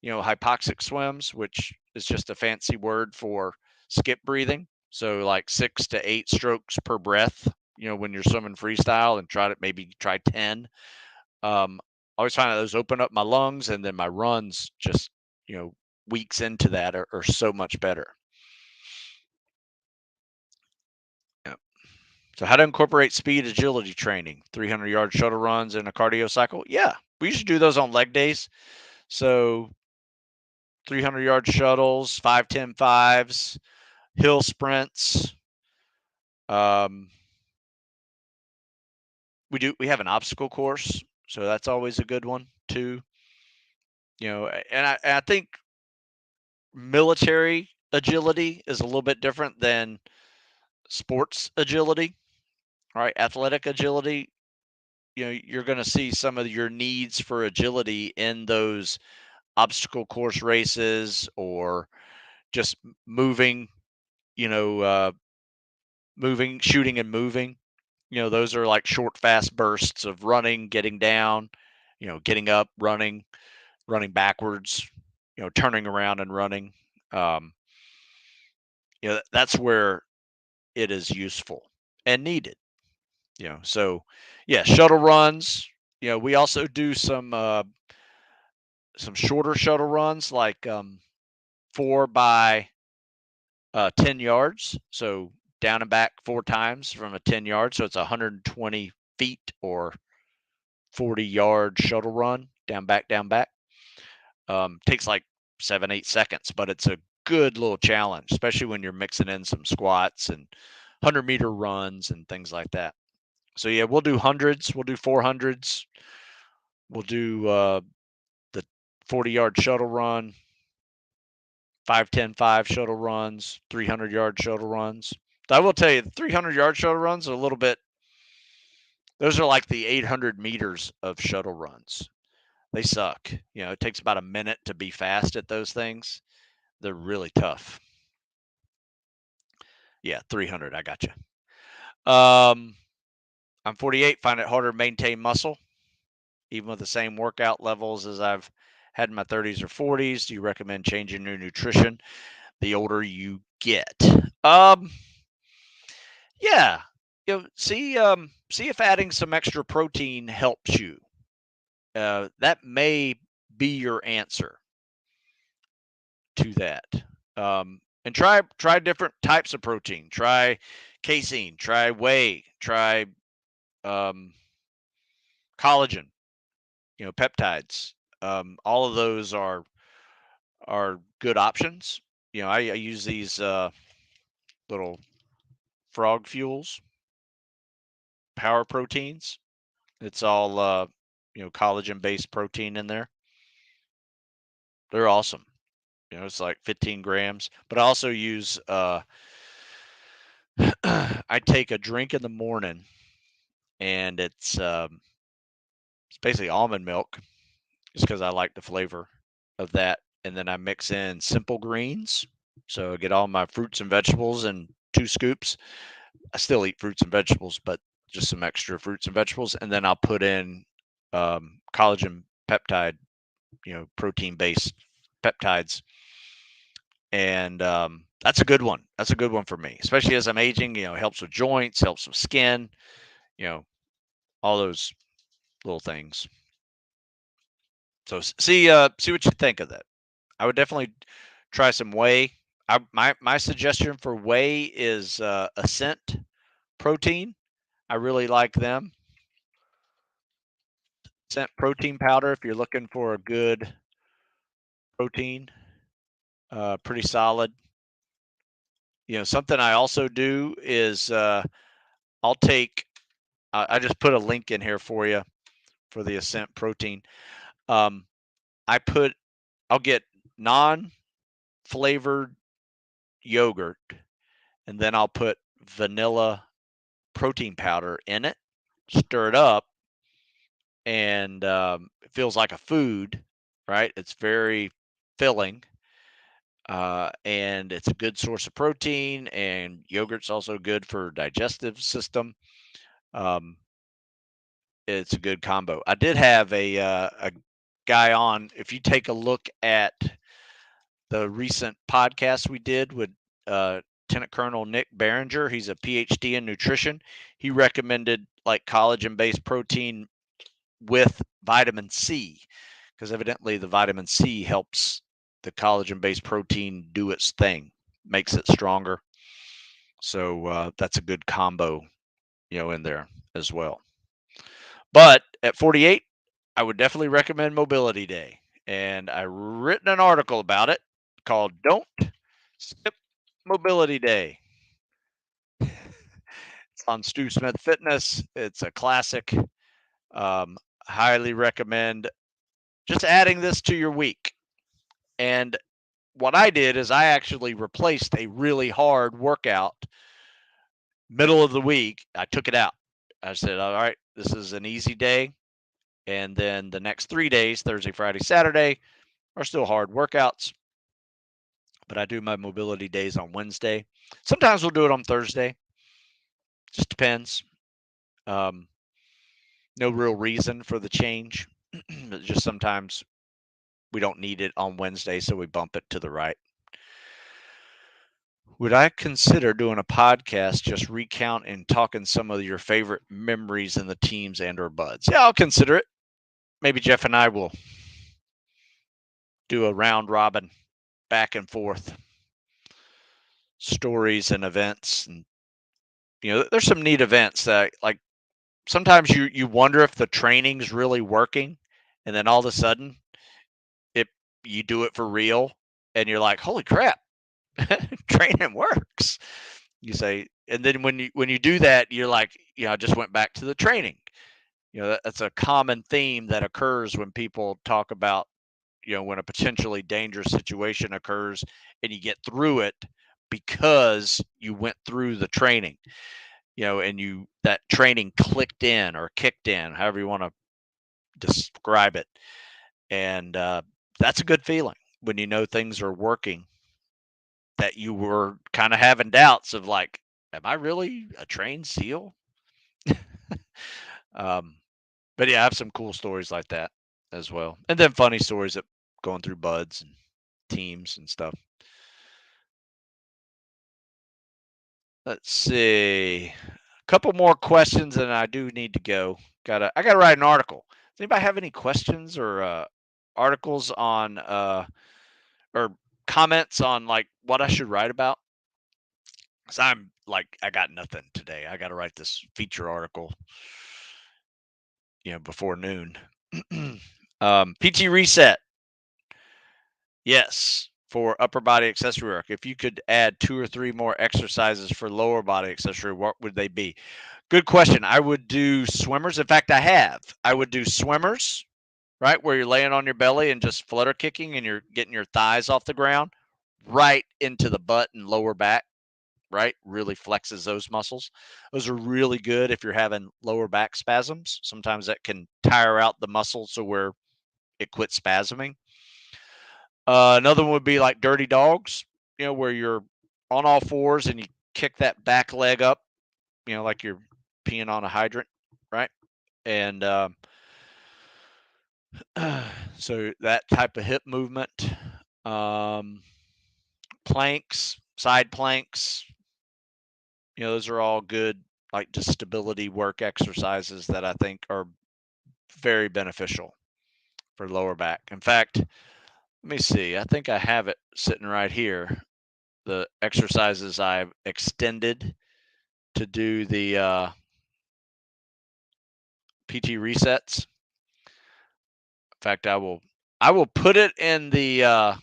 hypoxic swims, which is just a fancy word for skip breathing. So like 6 to 8 strokes per breath, when you're swimming freestyle, and try 10. I always find that those open up my lungs, and then my runs just, weeks into that are so much better. Yeah. So how to incorporate speed agility training, 300-yard shuttle runs in a cardio cycle? Yeah, we usually do those on leg days. So 300-yard shuttles, 5, 10, 5s, hill sprints. Um, we have an obstacle course, so that's always a good one too. And I think military agility is a little bit different than sports agility. All right, athletic agility, you're going to see some of your needs for agility in those obstacle course races, or just moving, you know, uh, shooting and moving. Those are like short, fast bursts of running, getting down, getting up, running backwards, turning around and running. Um, that's where it is useful and needed. So yeah, shuttle runs. We also do some shorter shuttle runs, like 4 by 10 yards. So down and back 4 times from a 10 yard. So it's 120 feet or 40-yard shuttle run, down, back, down, back. Takes like 7, 8 seconds, but it's a good little challenge, especially when you're mixing in some squats and 100-meter runs and things like that. So yeah, we'll do hundreds, we'll do 400s, we'll do the 40-yard shuttle run, 5, 10, 5 shuttle runs, 300-yard shuttle runs. I will tell you, the 300-yard shuttle runs are a little bit, those are like the 800 meters of shuttle runs. They suck. It takes about a minute to be fast at those things. They're really tough. Yeah, 300. I got you. I'm 48. Find it harder to maintain muscle, even with the same workout levels as I've had in my 30s or 40s. Do you recommend changing your nutrition the older you get? Um, yeah. See if adding some extra protein helps you. That may be your answer to that. And try different types of protein. Try casein. Try whey. Try um, collagen. Peptides. All of those are good options. I use these little frog fuels, power proteins. It's all collagen based protein in there. They're awesome. It's like 15 grams. But I also use I take a drink in the morning, and it's basically almond milk, just because I like the flavor of that. And then I mix in simple greens. So I get all my fruits and vegetables in 2 scoops. I still eat fruits and vegetables, but just some extra fruits and vegetables. And then I'll put in collagen peptide, protein based peptides. And that's a good one. That's a good one for me, especially as I'm aging. Helps with joints, helps with skin, you know, all those little things. So see what you think of that. I would definitely try some whey. My suggestion for whey is Ascent protein. I really like them. Ascent protein powder. If you're looking for a good protein, pretty solid. Something I also do is I'll take. I just put a link in here for you for the Ascent protein. Um, I put. I'll get non-flavored yogurt, and then I'll put vanilla protein powder in it, stir it up, and it feels like a food, right? It's very filling, and it's a good source of protein. And yogurt's also good for digestive system. Um, it's a good combo. I did have a guy on. If you take a look at the recent podcast we did with Lieutenant Colonel Nick Barringer, he's a PhD in nutrition. He recommended like collagen based protein with vitamin C, because evidently the vitamin C helps the collagen based protein do its thing, makes it stronger. So that's a good combo, in there as well. But at 48, I would definitely recommend Mobility Day. And I written an article about it called Don't Skip Mobility Day. It's on Stu Smith Fitness. It's a classic. Um, Highly recommend just adding this to your week. And what I did is I actually replaced a really hard workout middle of the week. I took it out. I said, all right, this is an easy day. And then the next 3 days, Thursday, Friday, Saturday, are still hard workouts. But I do my mobility days on Wednesday. Sometimes we'll do it on Thursday. Just depends. Um, no real reason for the change. Just sometimes we don't need it on Wednesday, so we bump it to the right. Would I consider doing a podcast just recount and talking some of your favorite memories in the teams and or buds? Yeah, I'll consider it. Maybe Jeff and I will do a round robin back and forth stories and events. And there's some neat events that, like, sometimes you wonder if the training's really working, and then all of a sudden it you do it for real, and you're like, holy crap, training works. You say, and then when you do that, you're like, I just went back to the training. That's a common theme that occurs when people talk about, when a potentially dangerous situation occurs and you get through it because you went through the training, and that training clicked in or kicked in, however you want to describe it. And that's a good feeling when things are working that you were kind of having doubts of like, am I really a trained SEAL? um, but yeah, I have some cool stories like that as well, and then funny stories of going through buds and teams and stuff. Let's see. A couple more questions, and I do need to go. I gotta write an article. Does anybody have any questions or articles on or comments on like what I should write about? Cause I'm like I got nothing today. I got to write this feature article, before noon. PT reset, yes, for upper body accessory work. If you could add 2 or 3 more exercises for lower body accessory, what would they be? Good question. I would do swimmers. In fact, I have. I would do swimmers, right, where you're laying on your belly and just flutter kicking and you're getting your thighs off the ground, right into the butt and lower back, right? Really flexes those muscles. Those are really good if you're having lower back spasms. Sometimes that can tire out the muscle so where it quits spasming. Another one would be like dirty dogs, where you're on all fours and you kick that back leg up, like you're peeing on a hydrant, right? And so that type of hip movement, um, planks, side planks, those are all good, like just stability work exercises that I think are very beneficial for lower back. In fact, let me see. I think I have it sitting right here. The exercises I've extended to do the PT resets. In fact, I will put it in the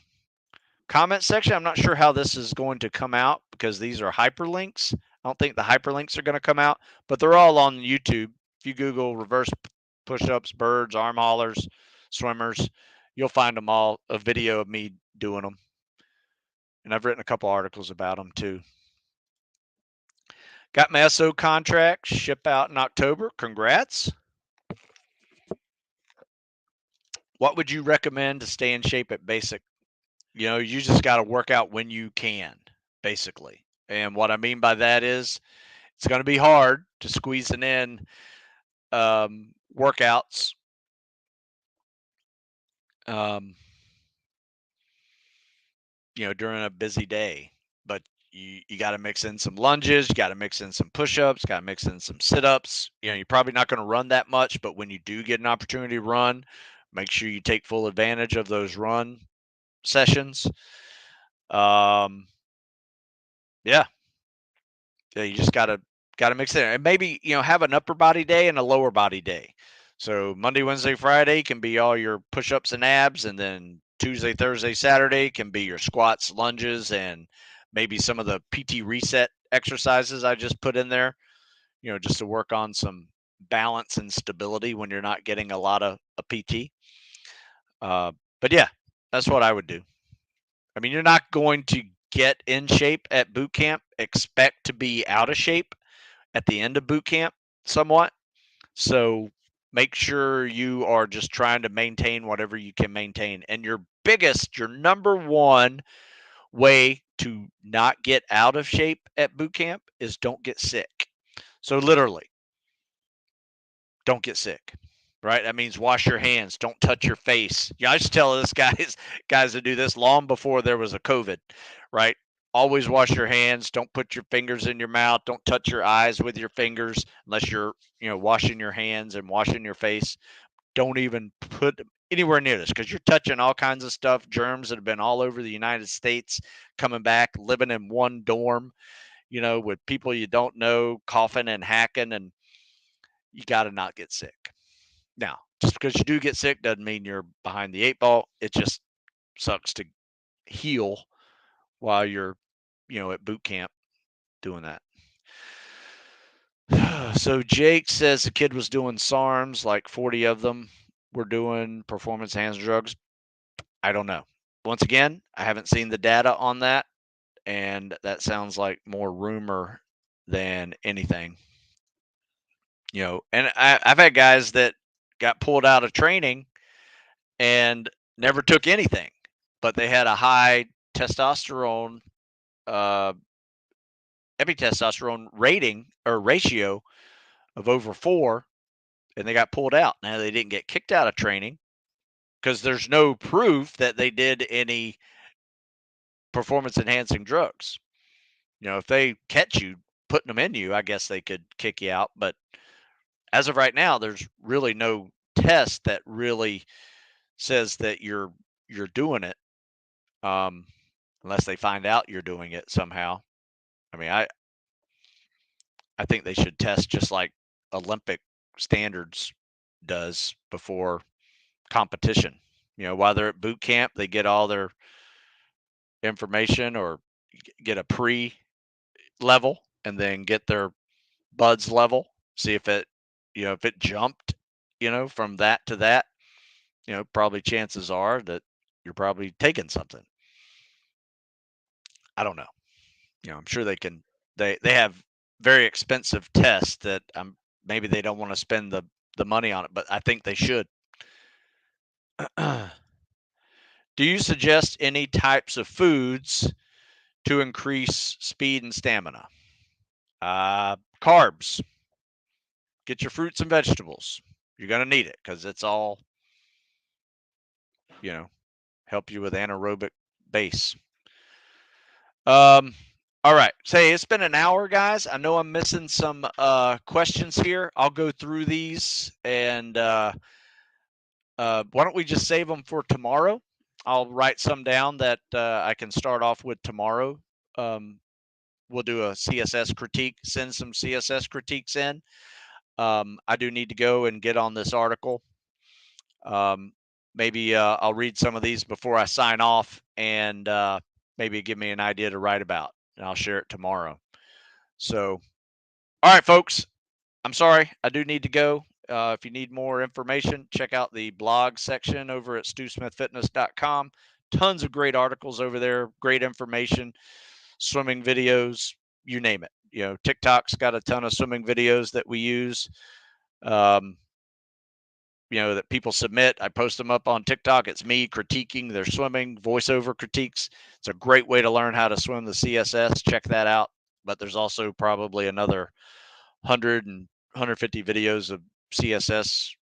comment section. I'm not sure how this is going to come out because these are hyperlinks. I don't think the hyperlinks are going to come out, but they're all on YouTube. If you Google reverse push-ups, birds, arm haulers, swimmers, you'll find them all, a video of me doing them. And I've written a couple articles about them too. Got my SO contract, ship out in October. Congrats. What would you recommend to stay in shape at basic? You just got to work out when you can, basically. And what I mean by that is it's going to be hard to squeeze it in workouts. Um, during a busy day, but you got to mix in some lunges, you got to mix in some push-ups, got to mix in some sit-ups. You're probably not going to run that much, but when you do get an opportunity to run, make sure you take full advantage of those run sessions. Um, yeah, yeah, you just gotta mix it in. And maybe have an upper body day and a lower body day. So Monday, Wednesday, Friday can be all your push-ups and abs, and then Tuesday, Thursday, Saturday can be your squats, lunges, and maybe some of the PT reset exercises I just put in there. Just to work on some balance and stability when you're not getting a lot of a PT. But yeah, that's what I would do. I mean, you're not going to get in shape at boot camp. Expect to be out of shape at the end of boot camp somewhat. So make sure you are just trying to maintain whatever you can maintain. And your number one way to not get out of shape at boot camp is don't get sick. So literally, don't get sick. Right? That means wash your hands. Don't touch your face. I used to tell this guys to do this long before there was a COVID, right? Always wash your hands. Don't put your fingers in your mouth. Don't touch your eyes with your fingers unless you're, washing your hands and washing your face. Don't even put anywhere near this because you're touching all kinds of stuff, germs that have been all over the United States, coming back, living in one dorm, with people you don't know, coughing and hacking, and you got to not get sick. Now, just because you do get sick doesn't mean you're behind the 8 ball. It just sucks to heal while you're, at boot camp doing that. So Jake says the kid was doing SARMs, like 40 of them were doing performance enhancing drugs. I don't know. Once again, I haven't seen the data on that, and that sounds like more rumor than anything. And I've had guys that got pulled out of training and never took anything, but they had a high testosterone uh, epitestosterone rating or ratio of over 4, and they got pulled out. Now, they didn't get kicked out of training because there's no proof that they did any performance enhancing drugs. If they catch you putting them in you, I guess they could kick you out. But as of right now, there's really no test that really says that you're doing it, um, unless they find out you're doing it somehow. I mean, I think they should test just like Olympic standards does before competition. While they're at boot camp, they get all their information or get a pre level and then get their buds level. See if it jumped, from that to that, probably chances are that you're probably taking something. I don't know. I'm sure they have very expensive tests that maybe they don't want to spend the money on it, but I think they should. Do you suggest any types of foods to increase speed and stamina? Carbs. Get your fruits and vegetables. You're going to need it because it's all, help you with anaerobic base. All right. Say it's been an hour, guys. I know I'm missing some questions here. I'll go through these, and why don't we just save them for tomorrow? I'll write some down that I can start off with tomorrow. We'll do a CSS critique, send some CSS critiques in. I do need to go and get on this article. Maybe I'll read some of these before I sign off, and maybe give me an idea to write about, and I'll share it tomorrow. So, all right, folks, I'm sorry, I do need to go. If you need more information, check out the blog section over at stewsmithfitness.com. Tons of great articles over there, great information, swimming videos, you name it. TikTok's got a ton of swimming videos that we use. That people submit. I post them up on TikTok. It's me critiquing their swimming, voiceover critiques. It's a great way to learn how to swim the CSS. Check that out. But there's also probably another 100 and 150 videos of CSS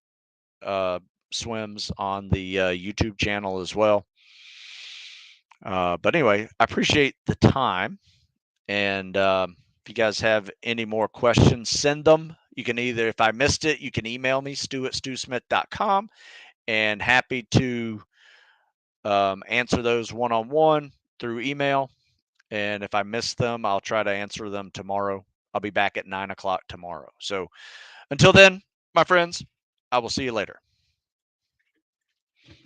swims on the YouTube channel as well. But anyway, I appreciate the time. And if you guys have any more questions, send them. You can either, if I missed it, you can email me, stu@stewsmith.com, and happy to answer those one-on-one through email. And if I miss them, I'll try to answer them tomorrow. I'll be back at 9 o'clock tomorrow. So until then, my friends, I will see you later.